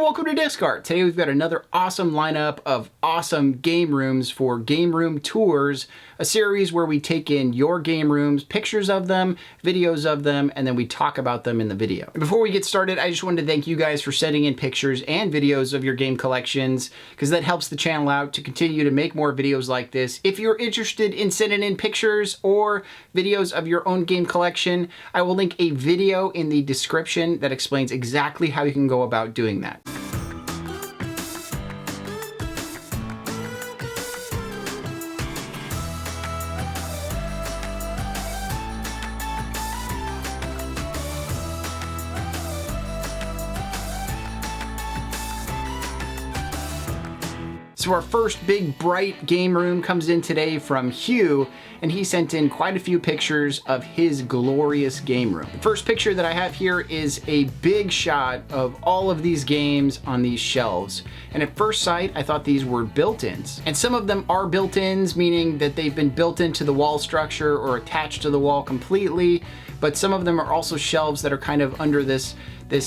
welcome to Discard. Today we've got another awesome lineup of awesome game rooms for Game Room Tours, a series where we take in your game rooms, pictures of them, videos of them, and then we talk about them in the video. And before we get started, I just wanted to thank you guys for sending in pictures and videos of your game collections, because that helps the channel out to continue to make more videos like this. If you're interested in sending in pictures or videos of your own game collection, I will link a video in the description that explains exactly how you can go about doing that. So our first big bright game room comes in today from Hugh, and he sent in quite a few pictures of his glorious game room. The first picture that I have here is a big shot of all of these games on these shelves. And at first sight, I thought these were built-ins. And some of them are built-ins, meaning that they've been built into the wall structure or attached to the wall completely. But some of them are also shelves that are kind of under this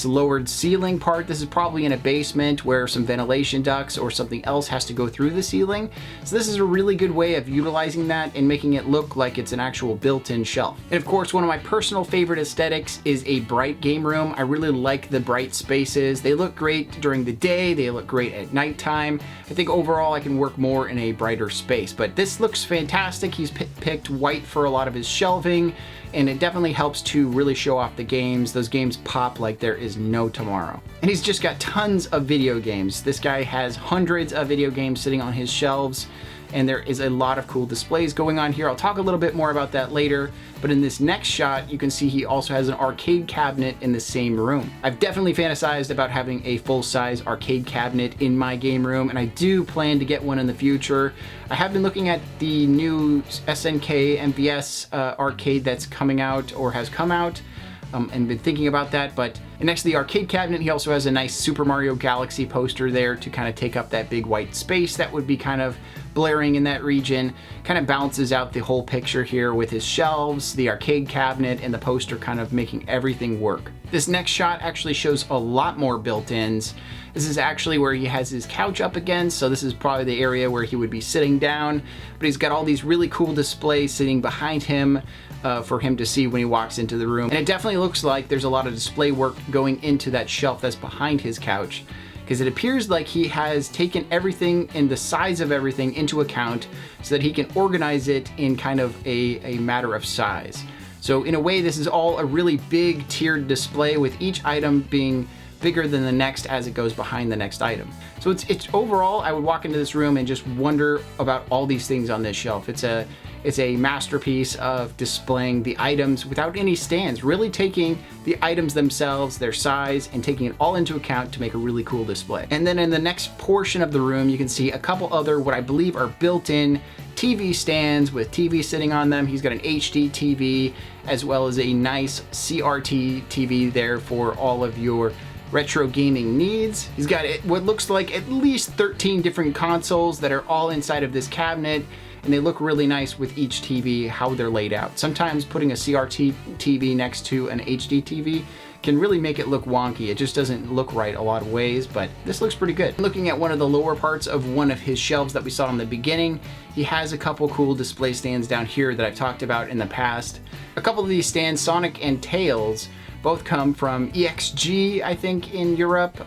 lowered ceiling part. This is probably in a basement where some ventilation ducts or something else has to go through the ceiling. So this is a really good way of utilizing that and making it look like it's an actual built-in shelf. And of course, one of my personal favorite aesthetics is a bright game room. I really like the bright spaces. They look great during the day. They look great at nighttime. I think overall I can work more in a brighter space, but this looks fantastic. He's picked white for a lot of his shelving, and it definitely helps to really show off the games. Those games pop like there is no tomorrow. And he's just got tons of video games. This guy has hundreds of video games sitting on his shelves, and there is a lot of cool displays going on here. I'll talk a little bit more about that later, but in this next shot, you can see he also has an arcade cabinet in the same room. I've definitely fantasized about having a full-size arcade cabinet in my game room, and I do plan to get one in the future. I have been looking at the new SNK MVS arcade that's coming out or has come out, and been thinking about that. But next to the arcade cabinet, he also has a nice Super Mario Galaxy poster there to kind of take up that big white space that would be kind of blaring in that region. Kind of balances out the whole picture here with his shelves, the arcade cabinet, and the poster kind of making everything work. This next shot actually shows a lot more built-ins. This is actually where he has his couch up against, so this is probably the area where he would be sitting down, but he's got all these really cool displays sitting behind him for him to see when he walks into the room. And it definitely looks like there's a lot of display work going into that shelf that's behind his couch, because it appears like he has taken everything and the size of everything into account so that he can organize it in kind of a matter of size. So in a way, this is all a really big tiered display, with each item being bigger than the next as it goes behind the next item. So it's overall, I would walk into this room and just wonder about all these things on this shelf. It's a masterpiece of displaying the items without any stands, really taking the items themselves, their size, and taking it all into account to make a really cool display. And then in the next portion of the room, you can see a couple other what I believe are built-in TV stands with TV sitting on them. He's got an HD TV as well as a nice CRT TV there for all of your retro gaming needs. He's got what looks like at least 13 different consoles that are all inside of this cabinet, and they look really nice with each TV, how they're laid out. Sometimes putting a CRT TV next to an HD TV can really make it look wonky. It just doesn't look right a lot of ways, but this looks pretty good. Looking at one of the lower parts of one of his shelves that we saw in the beginning, he has a couple cool display stands down here that I've talked about in the past. A couple of these stands, Sonic and Tails, both come from EXG, I think, in Europe.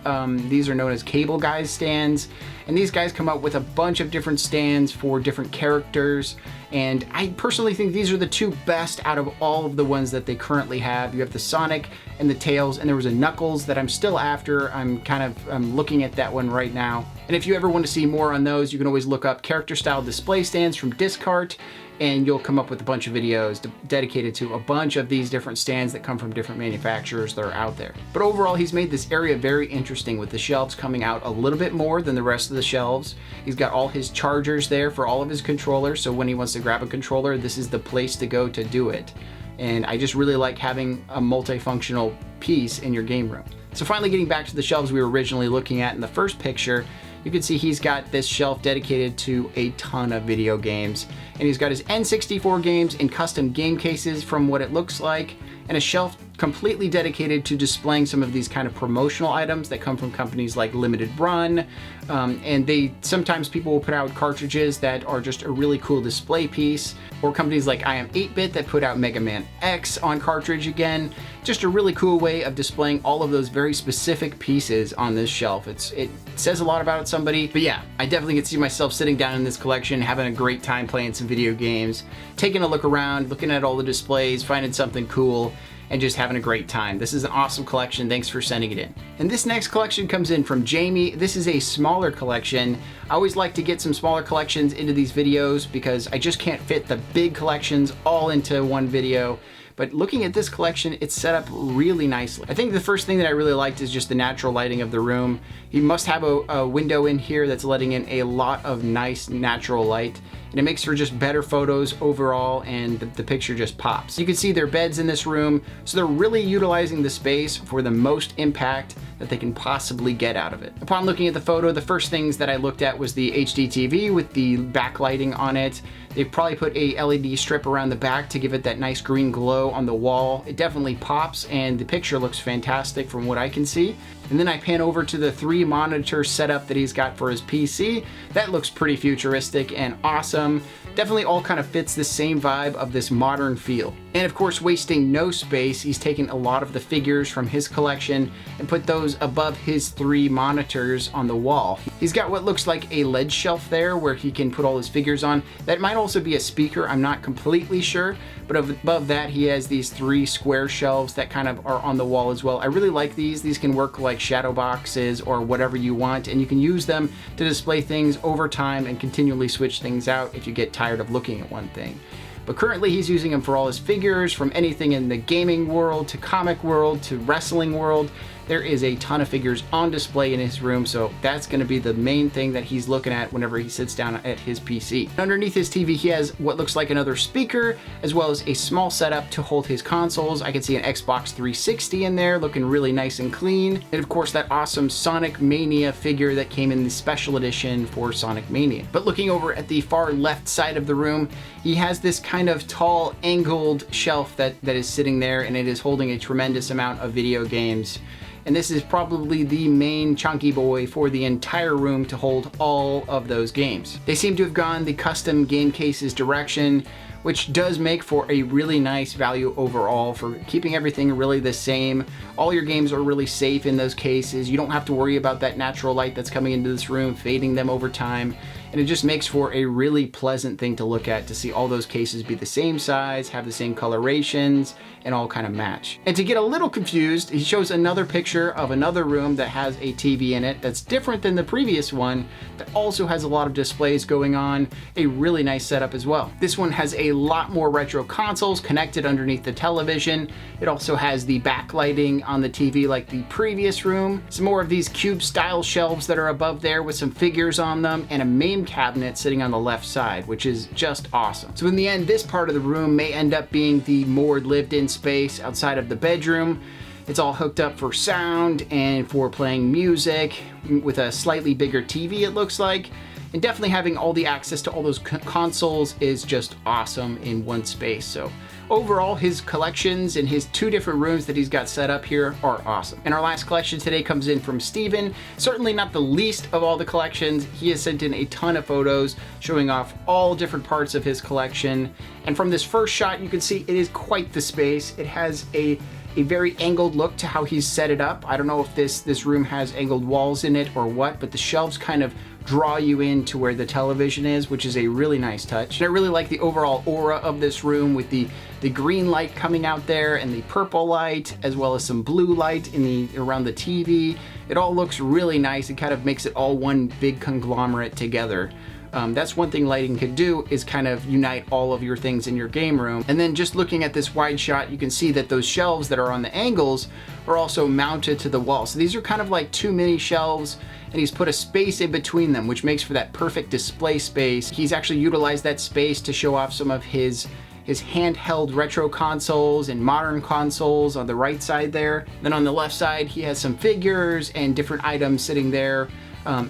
These are known as Cable Guys stands. And these guys come up with a bunch of different stands for different characters. And I personally think these are the two best out of all of the ones that they currently have. You have the Sonic and the Tails, and there was a Knuckles that I'm still after. I'm looking at that one right now. And if you ever want to see more on those, you can always look up character style display stands from Discart, and you'll come up with a bunch of videos dedicated to a bunch of these different stands that come from different manufacturers that are out there. But overall, he's made this area very interesting, with the shelves coming out a little bit more than the rest of the shelves. He's got all his chargers there for all of his controllers, so when he wants to grab a controller, this is the place to go to do it. And I just really like having a multifunctional piece in your game room. So finally, getting back to the shelves we were originally looking at in the first picture, you can see he's got this shelf dedicated to a ton of video games. And he's got his N64 games in custom game cases from what it looks like, and a shelf completely dedicated to displaying some of these kind of promotional items that come from companies like Limited Run. And sometimes people will put out cartridges that are just a really cool display piece, or companies like I Am 8-Bit that put out Mega Man X on cartridge again. Just a really cool way of displaying all of those very specific pieces on this shelf. It says a lot about somebody, but yeah, I definitely could see myself sitting down in this collection, having a great time playing some video games, taking a look around, looking at all the displays, finding something cool, and just having a great time. This is an awesome collection. Thanks for sending it in. And this next collection comes in from Jamie. This is a smaller collection. I always like to get some smaller collections into these videos because I just can't fit the big collections all into one video. But looking at this collection, it's set up really nicely. I think the first thing that I really liked is just the natural lighting of the room. You must have a window in here that's letting in a lot of nice natural light, and it makes for just better photos overall, and the picture just pops. You can see their beds in this room, so they're really utilizing the space for the most impact that they can possibly get out of it. Upon looking at the photo, the first things that I looked at was the HD TV with the backlighting on it. They've probably put a LED strip around the back to give it that nice green glow on the wall. It definitely pops, and the picture looks fantastic from what I can see. And then I pan over to the 3 monitor setup that he's got for his PC. That looks pretty futuristic and awesome. Definitely all kind of fits the same vibe of this modern feel. And of course, wasting no space, he's taken a lot of the figures from his collection and put those above his 3 monitors on the wall. He's got what looks like a ledge shelf there where he can put all his figures on. That might also be a speaker, I'm not completely sure. But above that, he has these 3 square shelves that kind of are on the wall as well. I really like these. These can work like shadow boxes or whatever you want, and you can use them to display things over time and continually switch things out if you get tired of looking at one thing. But currently he's using them for all his figures, from anything in the gaming world to comic world to wrestling world. There is a ton of figures on display in his room, so that's going to be the main thing that he's looking at whenever he sits down at his PC. Underneath his TV, he has what looks like another speaker, as well as a small setup to hold his consoles. I can see an Xbox 360 in there, looking really nice and clean. And of course, that awesome Sonic Mania figure that came in the special edition for Sonic Mania. But looking over at the far left side of the room, he has this kind of tall, angled shelf that is sitting there, and it is holding a tremendous amount of video games. And this is probably the main chunky boy for the entire room to hold all of those games. They seem to have gone the custom game cases direction, which does make for a really nice value overall for keeping everything really the same. All your games are really safe in those cases. You don't have to worry about that natural light that's coming into this room, fading them over time. And it just makes for a really pleasant thing to look at, to see all those cases be the same size, have the same colorations, and all kind of match. And to get a little confused, he shows another picture of another room that has a TV in it that's different than the previous one, that also has a lot of displays going on, a really nice setup as well. This one has a lot more retro consoles connected underneath the television. It also has the backlighting on the TV like the previous room. Some more of these cube style shelves that are above there with some figures on them, and a main cabinet sitting on the left side, which is just awesome. So in the end, this part of the room may end up being the more lived-in space outside of the bedroom. It's all hooked up for sound and for playing music with a slightly bigger TV, it looks like. And definitely having all the access to all those consoles is just awesome in one space. So overall, his collections in his 2 different rooms that he's got set up here are awesome. And our last collection today comes in from Steven. Certainly not the least of all the collections. He has sent in a ton of photos showing off all different parts of his collection. And from this first shot, you can see it is quite the space. It has a very angled look to how he's set it up. I don't know if this room has angled walls in it or what, but the shelves kind of draw you into where the television is, which is a really nice touch. And I really like the overall aura of this room with the green light coming out there and the purple light, as well as some blue light around the TV. It all looks really nice. It kind of makes it all one big conglomerate together. That's one thing lighting could do, is kind of unite all of your things in your game room. And then just looking at this wide shot, you can see that those shelves that are on the angles are also mounted to the wall. So these are kind of like 2 mini shelves, and he's put a space in between them, which makes for that perfect display space. He's actually utilized that space to show off some of his handheld retro consoles and modern consoles on the right side there. Then on the left side, he has some figures and different items sitting there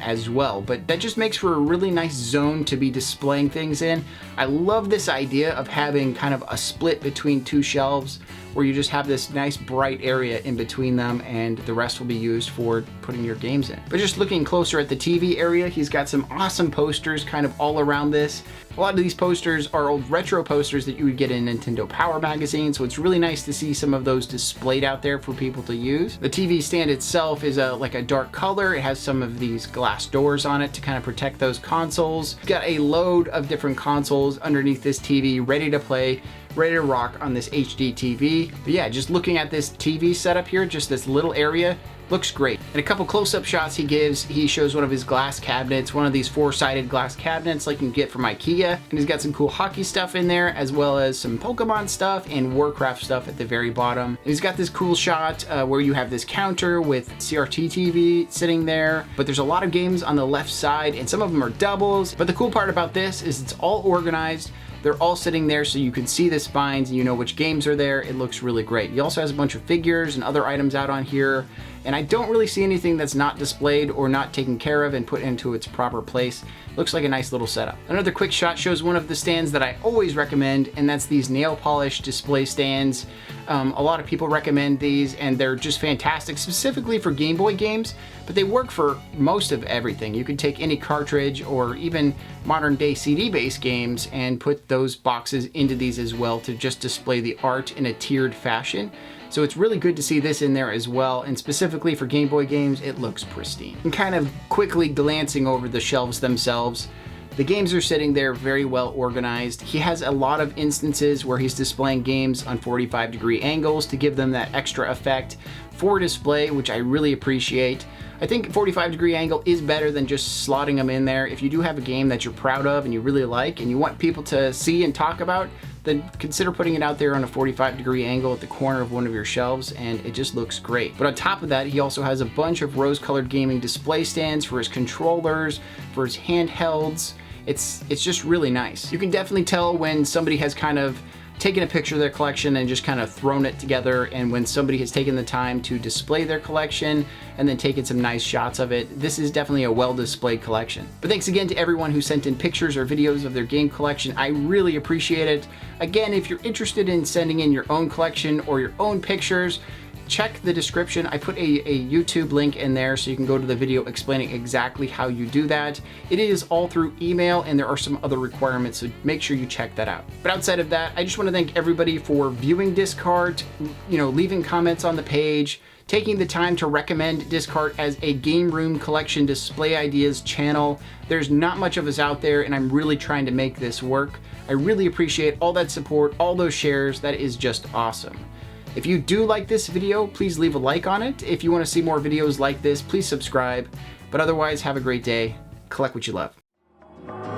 as well. But that just makes for a really nice zone to be displaying things in. I love this idea of having kind of a split between 2 shelves where you just have this nice bright area in between them, and the rest will be used for putting your games in. But just looking closer at the TV area, he's got some awesome posters kind of all around this. A lot of these posters are old retro posters that you would get in Nintendo Power magazine, so it's really nice to see some of those displayed out there for people to use. The TV stand itself is like a dark color. It has some of these glass doors on it to kind of protect those consoles. It's got a load of different consoles underneath this TV, ready to play, ready to rock on this HD TV. But yeah, just looking at this TV setup here, just this little area, looks great. And a couple close-up shots he gives, he shows one of his glass cabinets, one of these four-sided glass cabinets like you can get from IKEA. And he's got some cool hockey stuff in there, as well as some Pokemon stuff and Warcraft stuff at the very bottom. And he's got this cool shot where you have this counter with CRT TV sitting there, but there's a lot of games on the left side and some of them are doubles. But the cool part about this is it's all organized. They're all sitting there so you can see the spines and you know which games are there. It looks really great. He also has a bunch of figures and other items out on here, and I don't really see anything that's not displayed or not taken care of and put into its proper place. Looks like a nice little setup. Another quick shot shows one of the stands that I always recommend, and that's these nail polish display stands. A lot of people recommend these, and they're just fantastic, specifically for Game Boy games, but they work for most of everything. You could take any cartridge or even modern day CD-based games and put those boxes into these as well to just display the art in a tiered fashion. So it's really good to see this in there as well, and specifically for Game Boy games, it looks pristine. And kind of quickly glancing over the shelves themselves, the games are sitting there very well organized. He has a lot of instances where he's displaying games on 45-degree angles to give them that extra effect for display, which I really appreciate. I think 45-degree angle is better than just slotting them in there. If you do have a game that you're proud of and you really like and you want people to see and talk about, then consider putting it out there on a 45-degree angle at the corner of one of your shelves, and it just looks great. But on top of that, he also has a bunch of rose-colored gaming display stands for his controllers, for his handhelds. It's just really nice. You can definitely tell when somebody has kind of taken a picture of their collection and just kind of thrown it together, and when somebody has taken the time to display their collection and then taken some nice shots of it. This is definitely a well-displayed collection. But thanks again to everyone who sent in pictures or videos of their game collection. I really appreciate it. Again, if you're interested in sending in your own collection or your own pictures, check the description. I put a YouTube link in there so you can go to the video explaining exactly how you do that. It is all through email, and there are some other requirements, so make sure you check that out. But outside of that, I just want to thank everybody for viewing Discart, leaving comments on the page, taking the time to recommend Discart as a Game Room collection display ideas channel. There's not much of us out there, and I'm really trying to make this work. I really appreciate all that support, all those shares. That is just awesome. If you do like this video, please leave a like on it. If you want to see more videos like this, please subscribe. But otherwise, have a great day. Collect what you love.